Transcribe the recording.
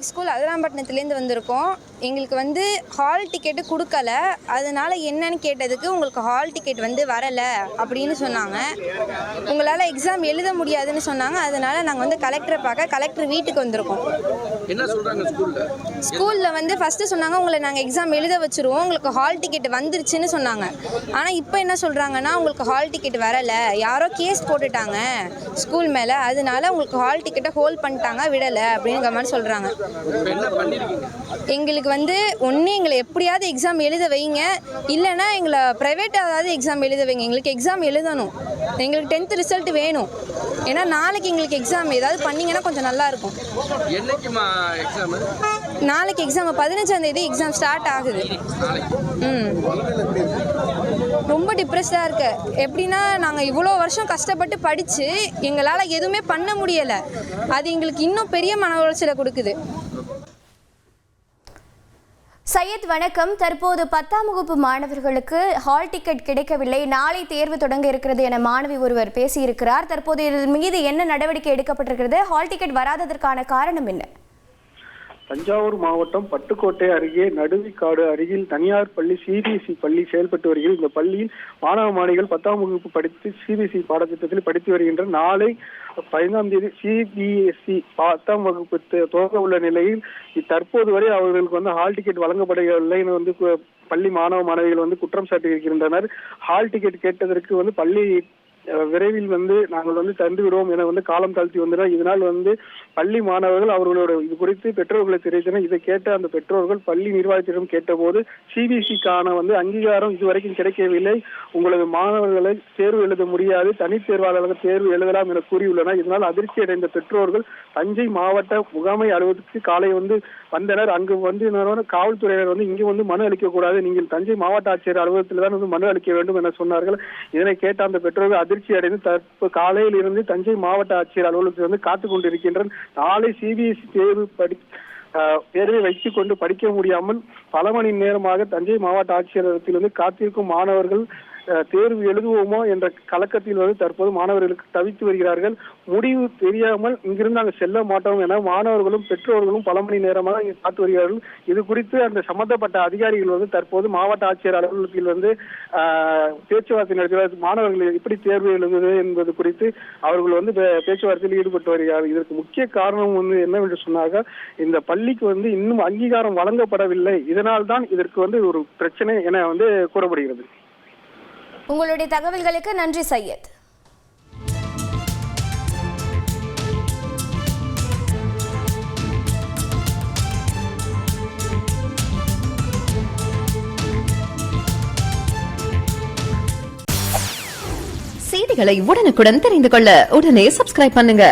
Public school அதிராம்பட்டினத்துலேருந்து வந்திருக்கோம். எங்களுக்கு வந்து ஹால் டிக்கெட்டு கொடுக்கல. அதனால் என்னன்னு கேட்டதுக்கு உங்களுக்கு ஹால் டிக்கெட் வந்து வரலை அப்படின்னு சொன்னாங்க. உங்களால் எக்ஸாம் எழுத முடியாதுன்னு சொன்னாங்க. அதனால் நாங்கள் வந்து கலெக்டரை பார்க்க கலெக்டர் வீட்டுக்கு வந்திருக்கோம். என்ன சொல்கிறாங்க ஸ்கூலில் வந்து ஃபஸ்ட்டு சொன்னாங்க உங்களை நாங்கள் எக்ஸாம் எழுத வச்சுருவோம், உங்களுக்கு ஹால் டிக்கெட் வந்துருச்சுன்னு சொன்னாங்க. ஆனால் இப்போ என்ன சொல்கிறாங்கன்னா உங்களுக்கு ஹால் டிக்கெட் வரலை, யாரோ கேஸ் போட்டுட்டாங்க ஸ்கூல் மேலே, அதனால உங்களுக்கு ஹால் டிக்கெட்டை ஹோல்ட் பண்ணிட்டாங்க, விடலை அப்படிங்கிற மாதிரி சொல்கிறாங்க. எங்களுக்கு வந்து ஒன்று எங்களை எப்படியாவது எக்ஸாம் எழுத வைங்க, இல்லைன்னா எங்களை ப்ரைவேட்டாவது எக்ஸாம் எழுத வைங்க. எங்களுக்கு எக்ஸாம் எழுதணும், எங்களுக்கு 10th ரிசல்ட் வேணும். ஏன்னா நாளைக்கு எங்களுக்கு எக்ஸாம் ஏதாவது பண்ணிங்கன்னா கொஞ்சம் நல்லாயிருக்கும். நாளைக்கு எக்ஸாம் 15ஆம் தேதி எக்ஸாம் ஸ்டார்ட் ஆகுது. ரொம்ப டிப்ரெஸ்டாக இருக்கு. எப்படின்னா நாங்கள் இவ்வளோ வருஷம் கஷ்டப்பட்டு படித்து எங்களால் எதுவுமே பண்ண முடியலை. அது எங்களுக்கு இன்னும் பெரிய மன உளைச்சலை கொடுக்குது. சையத் வணக்கம். தற்போது 10ஆம் வகுப்பு மாணவர்களுக்கு ஹால் டிக்கெட் கிடைக்கவில்லை, நாளை தேர்வு தொடங்க இருக்கிறது என மாணவி ஒருவர் பேசியிருக்கிறார். தற்போது இதன் மீது என்ன நடவடிக்கை எடுக்கப்பட்டிருக்கிறது? ஹால் டிக்கெட் வராததற்கான காரணம் என்ன? தஞ்சாவூர் மாவட்டம் பட்டுக்கோட்டை அருகே நடுவிக்காடு அருகில் தனியார் பள்ளி சிபிஎஸ்இ பள்ளி செயல்பட்டு வருகிறது. இந்த பள்ளியில் மாணவ மாணவிகள் 10ஆம் வகுப்பு படித்து சிபிஎஸ்இ பாடத்திட்டத்தில் படித்து வருகின்ற நாளை 15ஆம் தேதி சிபிஎஸ்இ 10ஆம் வகுப்பு துவங்க உள்ள நிலையில் தற்போது வரை அவர்களுக்கு வந்து ஹால் டிக்கெட் வழங்கப்படவில்லை என வந்து பள்ளி மாணவ மாணவிகள் வந்து குற்றம் சாட்டி இருக்கின்றனர். ஹால் டிக்கெட் கேட்டதற்கு வந்து பள்ளி விரைவில் வந்து நாங்கள் வந்து தந்து விடுவோம் என வந்து காலம் தாழ்த்தி வந்தனர். இதனால் வந்து பள்ளி மாணவர்கள் அவர்களோட இது குறித்து பெற்றோர்களை தெரிவித்தனர். இதை கேட்ட அந்த பெற்றோர்கள் பள்ளி நிர்வாகத்திடம் கேட்டபோது சிபிஎஸ்இக்கான வந்து அங்கீகாரம் இதுவரைக்கும் கிடைக்கவில்லை, உங்களது மாணவர்களை தேர்வு எழுத முடியாது, தனித்தேர்வாளர்கள் தேர்வு எழுதலாம் என கூறியுள்ளனர். இதனால் அதிர்ச்சி அடைந்த பெற்றோர்கள் தஞ்சை மாவட்ட முகாமை அலுவலகத்துக்கு காலை வந்து வந்தனர். அங்கு வந்து காவல்துறையினர் வந்து இங்கு வந்து மனு அளிக்க கூடாது, நீங்கள் தஞ்சை மாவட்ட ஆட்சியர் அலுவலகத்தில் தான் வந்து மனு அளிக்க வேண்டும் என சொன்னார்கள். இதனை கேட்ட அந்த பெற்றோர்கள் அதிர்ச்சி அடைந்து தற்போது காலையில் இருந்து தஞ்சை மாவட்ட ஆட்சியர் அலுவலகத்தில் வந்து காத்துக் கொண்டிருக்கின்றனர். நாளை சிபிஎஸ்இ தேர்வை வைத்துக் கொண்டு படிக்க முடியாமல் பல மணி நேரமாக தஞ்சை மாவட்ட ஆட்சியரகத்தில் வந்து காத்திருக்கும் மாணவர்கள் தேர்வு எழுதுவோமோ என்ற கலக்கத்தில் வந்து தற்போது மாணவர்களுக்கு தவித்து வருகிறார்கள். முடிவு தெரியாமல் இங்கிருந்து அங்கு செல்ல மாட்டோம் என மாணவர்களும் பெற்றோர்களும் பல மணி நேரமாக இங்கு காத்து வருகிறார்கள். இது குறித்து அந்த சம்பந்தப்பட்ட அதிகாரிகள் வந்து தற்போது மாவட்ட ஆட்சியர் அலுவலகத்தில் வந்து பேச்சுவார்த்தை நடத்துகிறார். மாணவர்கள் எப்படி தேர்வு எழுதுவது என்பது குறித்து அவர்கள் வந்து பேச்சுவார்த்தையில் ஈடுபட்டு வருகிறார்கள். இதற்கு முக்கிய காரணம் வந்து என்னவென்று சொன்னாங்க, இந்த பள்ளிக்கு வந்து இன்னும் அங்கீகாரம் வழங்கப்படவில்லை, இதனால் தான் இதற்கு வந்து ஒரு பிரச்சனை என வந்து கூறப்படுகிறது. உங்களுடைய தகவல்களுக்கு நன்றி சையத். செய்திகளை உடனுக்குடன் தெரிந்து கொள்ள உடனே சப்ஸ்கிரைப் பண்ணுங்க.